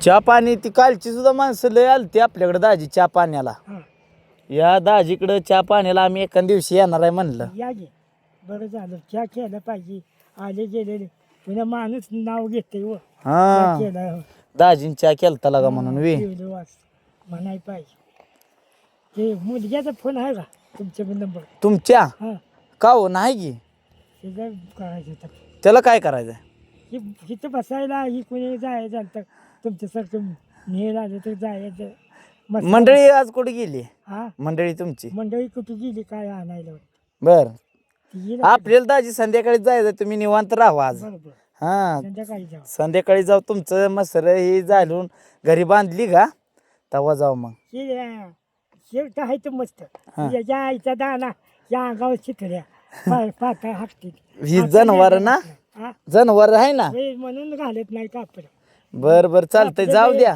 चहा पाणी ती कालची सुद्धा माणसं लय आलती आपल्याकडे दाजी चहा पाण्याला. हा या दाजीकडं चहा पाण्याला आम्ही एका दिवशी येणार आहे म्हणलं. या गे बरं झालं चहा केलं पाहिजे आले गेलेले पुन्हा माणूस नाव घेते व हा केलं दाजीन चहा केलता लागा म्हणून वे. म्हणाय पाहिजे ते मुलग्याचा फोन आहे का तुमच्या नंबर तुमच्या हा का हो नाही की त्याचा करायचं होतं त्याला काय करायचं? इथं बसायला ही कोणी जायचं झालं तर तुमच्यासारखं नेल आलं तर जायचं मस्त. मंडळी आज कुठे गेली? हा मंडळी तुमची मंडळी कुठे गेली काय आणायला बर ती येईल आपल्याला दाजी संध्याकाळी जायचं तुम्ही निवांत राहा आज. बरोबर हा संध्याकाळी जाऊ संध्याकाळी जाऊ तुमचं मसर ही झालून घरी बांधली का तेव्हा जाऊ मग. हे आहे तर मस्त याच्या आईचा दाना या अंगावर चिकल्या पाता हाकतील ही जनावर ना जनावर आहे ना म्हणून घालत नाही कापड. बर बर चालतंय जाऊ द्या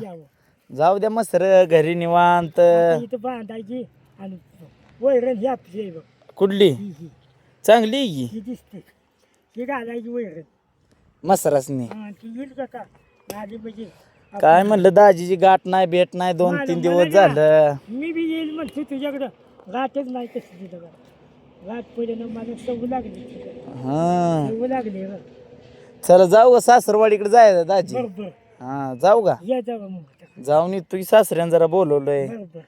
जाऊ द्या मसर घरी निवांत. इथं बांधायची आणि वैरण ही आपली आहे बघ कुठली ही चांगली आहे की ही दिसते ही घालायची वैरण मसरासनी. हा ती येईल का आधी म्हणजे काय म्हणलं दाजीची गाठ नाही भेट नाही 2-3 दिवस झालं. मी बी येईल म्हणतो तुझ्याकडं गाठच नाही कसं तिथं गाठ पडे ना मला सवू लागली हा सवू लागली चला जाऊ का सासरवाडीकडे जायचं दाजी? बरोबर हा जाऊ का या जावं मग जाऊन तुझी सासऱ्यानं जरा बोलवलंय. बरोबर